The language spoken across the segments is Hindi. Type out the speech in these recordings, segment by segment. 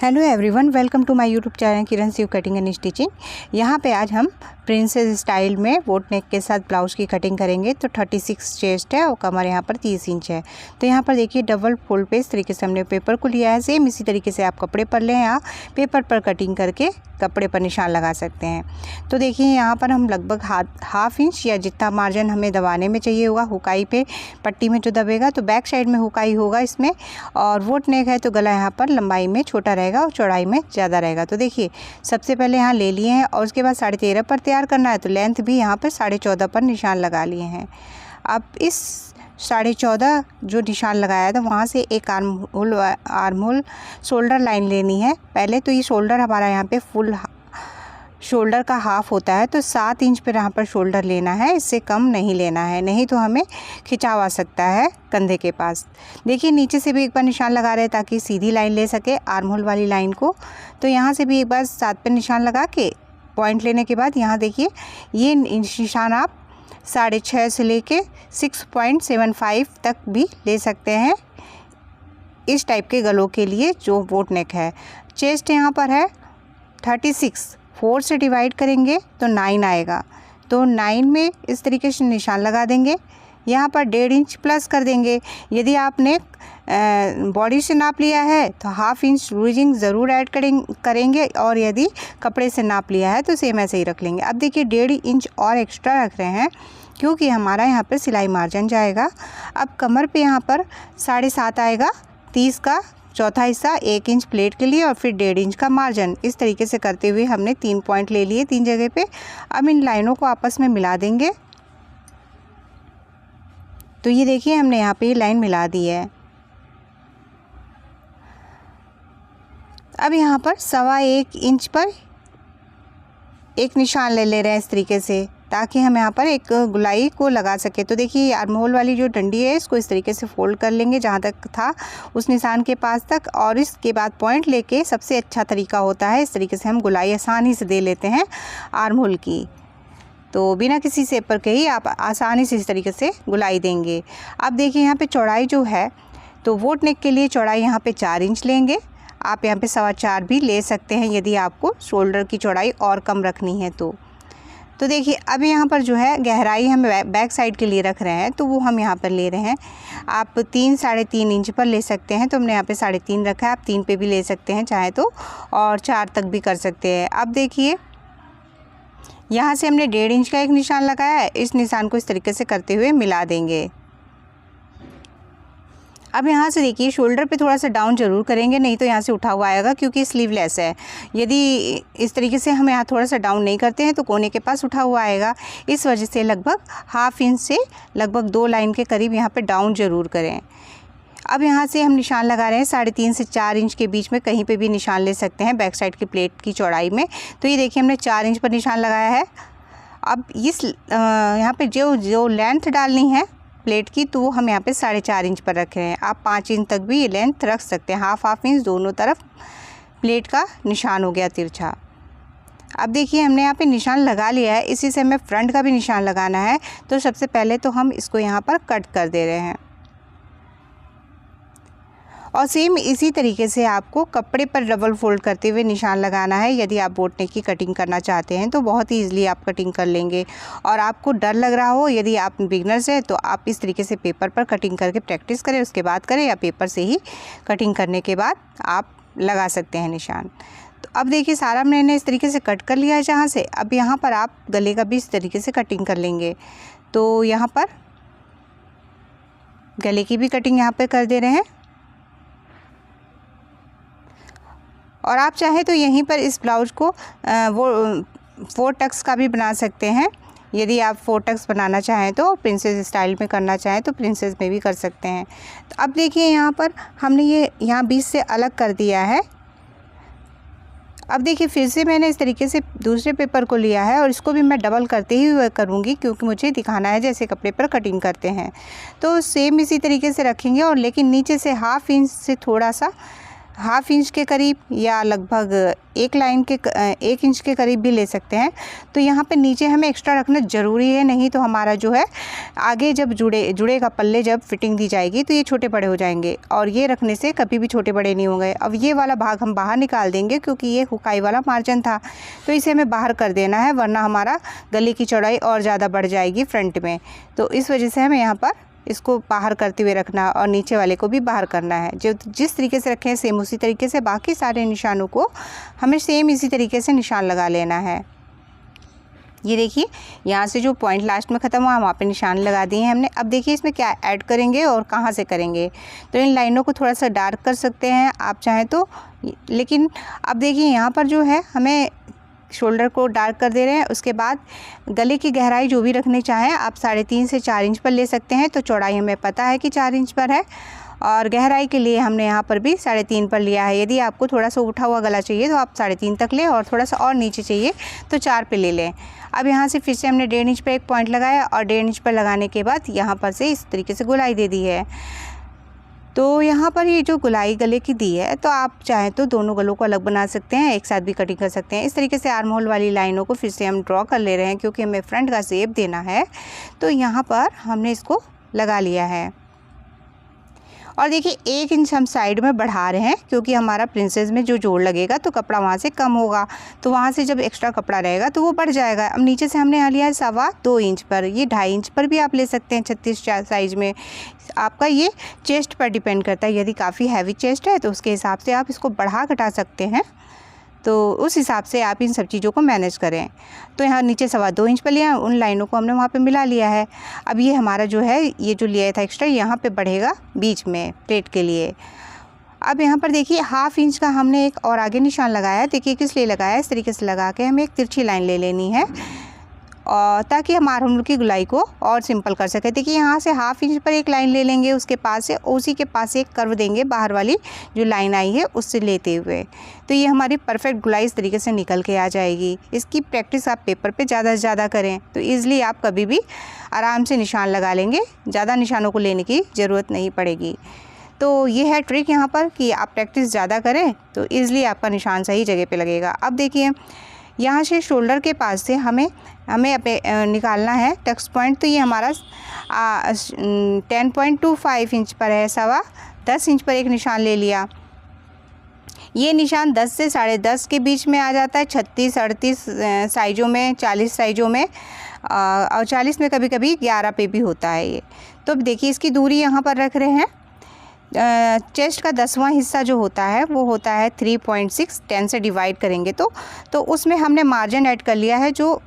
Hello everyone, welcome to my YouTube channel Kiran Shiv cutting and stitching. यहाँ पे आज हम प्रिंसेस स्टाइल में बोट नेक के साथ ब्लाउज़ की कटिंग करेंगे। तो 36 चेस्ट है और कमर यहाँ पर 30 इंच है। तो यहाँ पर देखिए डबल फोल्ड पे इस तरीके से हमने पेपर को लिया है। सेम इसी तरीके से आप कपड़े पर लें या पेपर पर कटिंग करके कपड़े पर निशान लगा सकते हैं। तो देखिए यहाँ पर हम लगभग हाफ इंच या जितना मार्जिन हमें दबाने में चाहिए होगा हुकाई पे पट्टी में जो दबेगा, तो बैक साइड में हुकाई होगा इसमें। और बोट नेक है तो गला यहाँ पर लंबाई में छोटा रहेगा और चौड़ाई में ज़्यादा रहेगा। तो देखिए सबसे पहले यहाँ ले लिए हैं और उसके बाद 13.5 पर तैयार करना है। तो लेंथ भी यहाँ पर 14.5 पर निशान लगा लिए हैं। अब इस 14.5 जो निशान लगाया था वहाँ से एक आर्म होल शोल्डर लाइन लेनी है। पहले तो ये शोल्डर हमारा यहाँ पे फुल शोल्डर का हाफ होता है, तो 7 इंच पर यहाँ पर शोल्डर लेना है, इससे कम नहीं लेना है, नहीं तो हमें खिंचाव आ सकता है कंधे के पास। देखिए नीचे से भी एक बार निशान लगा रहे हैं ताकि सीधी लाइन ले सके आर्म होल वाली लाइन को। तो यहाँ से भी एक बार 7 पे निशान लगा के पॉइंट लेने के बाद यहाँ देखिए ये निशान आप 6.5 से लेके 6.75 तक भी ले सकते हैं इस टाइप के गलों के लिए जो बोट नेक है। चेस्ट यहाँ पर है 36, 4 से डिवाइड करेंगे तो 9 आएगा। तो 9 में इस तरीके से निशान लगा देंगे। यहाँ पर 1.5 इंच प्लस कर देंगे। यदि आपने बॉडी से नाप लिया है तो हाफ इंच लूजिंग ज़रूर ऐड करेंगे और यदि कपड़े से नाप लिया है तो सेम ऐसे ही रख लेंगे। अब देखिए 1.5 इंच और एक्स्ट्रा रख रहे हैं क्योंकि हमारा यहाँ पर सिलाई मार्जिन जाएगा। अब कमर पे यहाँ पर 7.5 आएगा, 30 का चौथा हिस्सा 1 इंच प्लेट के लिए और फिर 1.5 इंच का मार्जिन। इस तरीके से करते हुए हमने 3 पॉइंट ले लिए 3 जगह पे। अब इन लाइनों को आपस में मिला देंगे। तो ये देखिए हमने यहाँ पे लाइन मिला दी है। अब यहाँ पर 1.25 इंच पर एक निशान ले रहे हैं इस तरीके से ताकि हम यहाँ पर एक गुलाई को लगा सके। तो देखिए आर्म होल वाली जो डंडी है इसको इस तरीके से फोल्ड कर लेंगे जहाँ तक था उस निशान के पास तक, और इसके बाद पॉइंट लेके सबसे अच्छा तरीका होता है इस तरीके से हम गुलाई आसानी से दे लेते हैं आर्म होल की। तो बिना किसी शेप पर के ही आप आसानी से इस तरीके से गुलाई देंगे। अब देखिए यहाँ पे चौड़ाई जो है तो बोट नेक के लिए चौड़ाई यहाँ पे 4 इंच लेंगे। आप यहाँ पे 4.25 भी ले सकते हैं यदि आपको शोल्डर की चौड़ाई और कम रखनी है तो देखिए अब यहाँ पर जो है गहराई हम बैक साइड के लिए रख रहे हैं तो वो हम यहाँ पर ले रहे हैं। आप 3-3.5 इंच पर ले सकते हैं, तो हमने यहाँ पे 3.5 रखा है। आप 3 पे भी ले सकते हैं चाहे तो, और 4 तक भी कर सकते हैं। अब देखिए यहाँ से हमने 1.5 इंच का एक निशान लगाया है। इस निशान को इस तरीके से करते हुए मिला देंगे। अब यहाँ से देखिए शोल्डर पे थोड़ा सा डाउन ज़रूर करेंगे, नहीं तो यहाँ से उठा हुआ आएगा क्योंकि स्लीवलेस है। यदि इस तरीके से हम यहाँ थोड़ा सा डाउन नहीं करते हैं तो कोने के पास उठा हुआ आएगा। इस वजह से लगभग हाफ इंच से लगभग 2 लाइन के करीब यहाँ पे डाउन ज़रूर करें। अब यहाँ से हम निशान लगा रहे हैं 3.5 से 4 इंच के बीच में, कहीं पे भी निशान ले सकते हैं बैक साइड की प्लेट की चौड़ाई में। तो ये देखिए हमने 4 इंच पर निशान लगाया है। अब इस यहाँ पे जो लेंथ डालनी है प्लेट की तो वो हम यहाँ पे 4.5 इंच पर रख रहे हैं। आप 5 इंच तक भी ये लेंथ रख सकते हैं। हाफ इंच दोनों तरफ प्लेट का निशान हो गया तिरछा। अब देखिए हमने यहाँ पे निशान लगा लिया है, इसी से हमें फ्रंट का भी निशान लगाना है। तो सबसे पहले तो हम इसको यहाँ पर कट कर दे रहे हैं और सेम इसी तरीके से आपको कपड़े पर डबल फोल्ड करते हुए निशान लगाना है। यदि आप बोट नेक की कटिंग करना चाहते हैं तो बहुत ही ईजिली आप कटिंग कर लेंगे। और आपको डर लग रहा हो, यदि आप बिगनर्स हैं, तो आप इस तरीके से पेपर पर कटिंग करके प्रैक्टिस करें, उसके बाद करें, या पेपर से ही कटिंग करने के बाद आप लगा सकते हैं निशान। तो अब देखिए सारा मैंने इस तरीके से कट कर लिया है जहाँ से। अब यहाँ पर आप गले का भी इस तरीके से कटिंग कर लेंगे। तो यहाँ पर गले की भी कटिंग यहाँ पर कर दे रहे हैं। और आप चाहे तो यहीं पर इस ब्लाउज़ को वो 4 टक्स का भी बना सकते हैं। यदि आप 4 टक्स बनाना चाहें तो प्रिंसेस स्टाइल में करना चाहें तो प्रिंसेस में भी कर सकते हैं। तो अब देखिए यहाँ पर हमने ये यहाँ बीच से अलग कर दिया है। अब देखिए फिर से मैंने इस तरीके से दूसरे पेपर को लिया है और इसको भी मैं डबल करते ही हुए करूँगी क्योंकि मुझे दिखाना है जैसे कपड़े पर कटिंग करते हैं। तो सेम इसी तरीके से रखेंगे और लेकिन नीचे से हाफ इंच से थोड़ा सा हाफ इंच के करीब या लगभग 1 इंच के करीब भी ले सकते हैं। तो यहाँ पे नीचे हमें एक्स्ट्रा रखना ज़रूरी है, नहीं तो हमारा जो है आगे जब जुड़ेगा पल्ले, जब फिटिंग दी जाएगी तो ये छोटे बड़े हो जाएंगे, और ये रखने से कभी भी छोटे बड़े नहीं होंगे। अब ये वाला भाग हम बाहर निकाल देंगे क्योंकि ये हुकाई वाला मार्जिन था, तो इसे हमें बाहर कर देना है, वरना हमारा गले की चौड़ाई और ज़्यादा बढ़ जाएगी फ्रंट में। तो इस वजह से हमें यहाँ पर इसको बाहर करते हुए रखना और नीचे वाले को भी बाहर करना है। जो जिस तरीके से रखे हैं सेम उसी तरीके से बाकी सारे निशानों को हमें सेम इसी तरीके से निशान लगा लेना है। ये देखिए यहाँ से जो पॉइंट लास्ट में ख़त्म हुआ वहाँ पे निशान लगा दिए हैं हमने। अब देखिए इसमें क्या ऐड करेंगे और कहाँ से करेंगे। तो इन लाइनों को थोड़ा सा डार्क कर सकते हैं आप चाहें तो, लेकिन अब देखिए यहाँ पर जो है हमें शोल्डर को डार्क कर दे रहे हैं। उसके बाद गले की गहराई जो भी रखनी चाहें आप 3.5 से 4 इंच पर ले सकते हैं। तो चौड़ाई हमें पता है कि 4 इंच पर है, और गहराई के लिए हमने यहाँ पर भी 3.5 पर लिया है। यदि आपको थोड़ा सा उठा हुआ गला चाहिए तो आप 3.5 तक लें, और थोड़ा सा और नीचे चाहिए तो 4 पे ले लें। अब यहाँ से फिर से हमने 1.5 इंच पर एक पॉइंट लगाया, और 1.5 इंच पर लगाने के बाद यहाँ पर से इस तरीके से गोलाई दे दी है। तो यहाँ पर ये जो गोलाई गले की दी है, तो आप चाहें तो दोनों गलों को अलग बना सकते हैं, एक साथ भी कटिंग कर सकते हैं। इस तरीके से आर्म होल वाली लाइनों को फिर से हम ड्रॉ कर ले रहे हैं क्योंकि हमें फ्रंट का शेप देना है। तो यहाँ पर हमने इसको लगा लिया है, और देखिए 1 इंच हम साइड में बढ़ा रहे हैं क्योंकि हमारा प्रिंसेस में जो जोड़ लगेगा तो कपड़ा वहाँ से कम होगा, तो वहाँ से जब एक्स्ट्रा कपड़ा रहेगा तो वो बढ़ जाएगा। अब नीचे से हमने यहाँ लिया है 2.25 इंच पर, ये 2.5 इंच पर भी आप ले सकते हैं 36 साइज़ में। आपका ये चेस्ट पर डिपेंड करता है, यदि काफ़ी हैवी चेस्ट है तो उसके हिसाब से आप इसको बढ़ा घटा सकते हैं। तो उस हिसाब से आप इन सब चीज़ों को मैनेज करें। तो यहाँ नीचे 2.25 इंच पर लिया, उन लाइनों को हमने वहाँ पे मिला लिया है। अब ये हमारा जो है ये जो लिया था एक्स्ट्रा यहाँ पे बढ़ेगा बीच में प्लेट के लिए। अब यहाँ पर देखिए 1/2 इंच का हमने एक और आगे निशान लगाया है। देखिए किस लिए लगाया है, इस तरीके से लगा के हमें एक तिरछी लाइन ले लेनी है, और ताकि हम आर्म होल की गुलाई को और सिंपल कर सकें। देखिए यहाँ से 1/2 इंच पर एक लाइन ले लेंगे, उसके पास से उसी के पास एक कर्व देंगे, बाहर वाली जो लाइन आई है उससे लेते हुए। तो ये हमारी परफेक्ट गुलाई इस तरीके से निकल के आ जाएगी। इसकी प्रैक्टिस आप पेपर पे ज़्यादा से ज़्यादा करें तो ईज़िली आप कभी भी आराम से निशान लगा लेंगे, ज़्यादा निशानों को लेने की ज़रूरत नहीं पड़ेगी। तो ये है ट्रिक यहाँ पर कि आप प्रैक्टिस ज़्यादा करें तो ईज़िली आपका निशान सही जगह पे लगेगा। अब देखिए यहाँ से शोल्डर के पास से हमें निकालना है टक्स पॉइंट। तो ये हमारा 10.25 इंच पर है, 10.25 इंच पर एक निशान ले लिया। ये निशान 10 से 10.5 के बीच में आ जाता है, 36, 38 साइज़ों में, 40 साइज़ों में, और 40 में कभी कभी 11 पे भी होता है ये। तो अब देखिए इसकी दूरी यहाँ पर रख रहे हैं। चेस्ट का 10वां हिस्सा जो होता है वो होता है 3.6, 10 से डिवाइड करेंगे तो उसमें हमने मार्जिन ऐड कर लिया है जो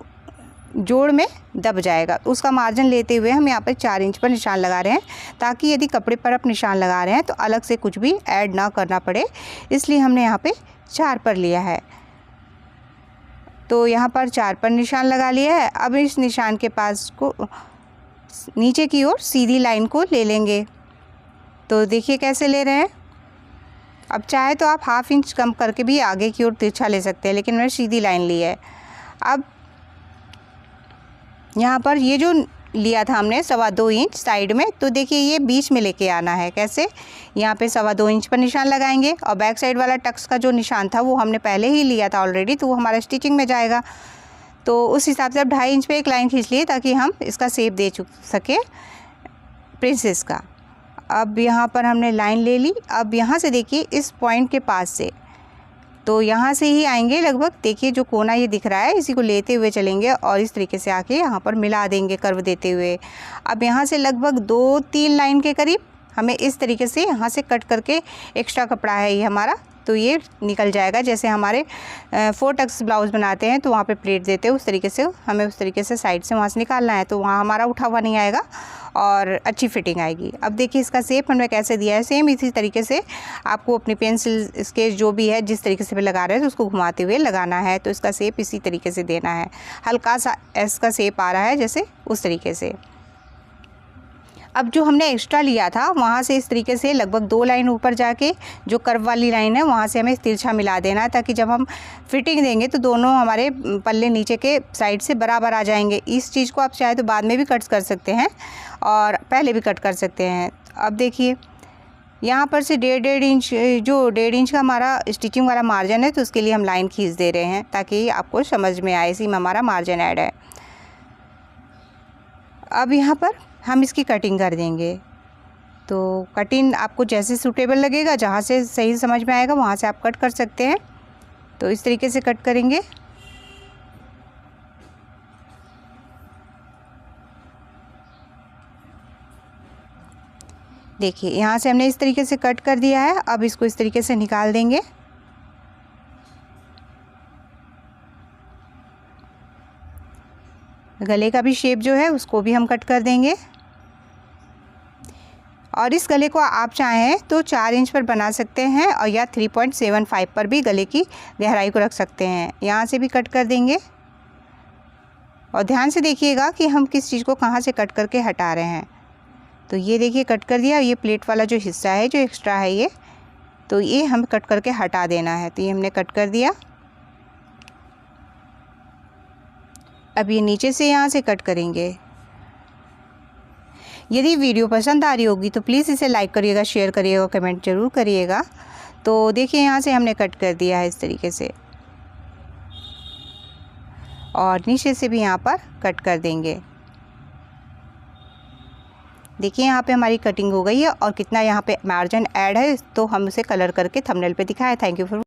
जोड़ में दब जाएगा। उसका मार्जिन लेते हुए हम यहाँ पर 4 इंच पर निशान लगा रहे हैं, ताकि यदि कपड़े पर आप निशान लगा रहे हैं तो अलग से कुछ भी ऐड ना करना पड़े, इसलिए हमने यहाँ पे 4 पर लिया है। तो यहाँ पर 4 पर निशान लगा लिया है। अब इस निशान के पास को नीचे की ओर सीधी लाइन को ले लेंगे। तो देखिए कैसे ले रहे हैं। अब चाहे तो आप 1/2 इंच कम करके भी आगे की ओर तिरछा ले सकते हैं, लेकिन मैंने सीधी लाइन ली है। अब यहाँ पर ये जो लिया था हमने 2.25 इंच साइड में, तो देखिए ये बीच में लेके आना है। कैसे, यहाँ पे 2.25 इंच पर निशान लगाएंगे, और बैक साइड वाला टक्स का जो निशान था वो हमने पहले ही लिया था ऑलरेडी, तो वो हमारा स्टिचिंग में जाएगा। तो उस हिसाब से अब 2.5 इंच पे एक लाइन खींच लिए ताकि हम इसका शेप दे सके प्रिंसेस का। अब यहाँ पर हमने लाइन ले ली। अब यहाँ से देखिए इस पॉइंट के पास से, तो यहाँ से ही आएंगे लगभग, देखिए जो कोना ये दिख रहा है इसी को लेते हुए चलेंगे और इस तरीके से आके यहाँ पर मिला देंगे कर्व देते हुए। अब यहाँ से लगभग 2-3 लाइन के करीब हमें इस तरीके से यहाँ से कट करके, एक्स्ट्रा कपड़ा है ये हमारा, तो ये निकल जाएगा। जैसे हमारे 4 टक्स ब्लाउज़ बनाते हैं तो वहाँ पे प्लेट देते हैं, उस तरीके से हमें उस तरीके से साइड से वहाँ से निकालना है, तो वहाँ हमारा उठा हुआ नहीं आएगा और अच्छी फिटिंग आएगी। अब देखिए इसका शेप हमने कैसे दिया है, सेम इसी तरीके से आपको अपनी पेंसिल स्केच जो भी है जिस तरीके से भी लगा रहे हैं तो उसको घुमाते हुए लगाना है। तो इसका शेप इसी तरीके से देना है, हल्का सा एस का शेप आ रहा है जैसे, उस तरीके से। अब जो हमने एक्स्ट्रा लिया था वहाँ से इस तरीके से लगभग 2 लाइन ऊपर जाके जो कर्व वाली लाइन है वहाँ से हमें तिरछा मिला देना है, ताकि जब हम फिटिंग देंगे तो दोनों हमारे पल्ले नीचे के साइड से बराबर आ जाएंगे। इस चीज़ को आप चाहे तो बाद में भी कट कर सकते हैं और पहले भी कट कर सकते हैं। अब देखिए यहाँ पर से 1.5 इंच, जो 1.5 इंच का हमारा स्टिचिंग वाला मार्जिन है, तो उसके लिए हम लाइन खींच दे रहे हैं ताकि आपको समझ में आए, इसी में हमारा मार्जिन ऐड है। अब यहाँ पर हम इसकी कटिंग कर देंगे। तो कटिंग आपको जैसे सूटेबल लगेगा, जहाँ से सही समझ में आएगा वहाँ से आप कट कर सकते हैं। तो इस तरीके से कट करेंगे। देखिए यहाँ से हमने इस तरीके से कट कर दिया है। अब इसको इस तरीके से निकाल देंगे। गले का भी शेप जो है उसको भी हम कट कर देंगे। और इस गले को आप चाहें तो 4 इंच पर बना सकते हैं और या 3.75 पर भी गले की गहराई को रख सकते हैं। यहाँ से भी कट कर देंगे। और ध्यान से देखिएगा कि हम किस चीज़ को कहाँ से कट करके हटा रहे हैं। तो ये देखिए कट कर दिया। ये प्लेट वाला जो हिस्सा है, जो एक्स्ट्रा है ये, तो ये हम कट करके हटा देना है। तो ये हमने कट कर दिया। अब ये नीचे से यहाँ से कट करेंगे। यदि वीडियो पसंद आ रही होगी तो प्लीज़ इसे लाइक करिएगा, शेयर करिएगा, कमेंट ज़रूर करिएगा। तो देखिए यहाँ से हमने कट कर दिया है इस तरीके से, और नीचे से भी यहाँ पर कट कर देंगे। देखिए यहाँ पे हमारी कटिंग हो गई है और कितना यहाँ पे मार्जिन ऐड है, तो हम उसे कलर करके थंबनेल पे दिखाया। Thank you for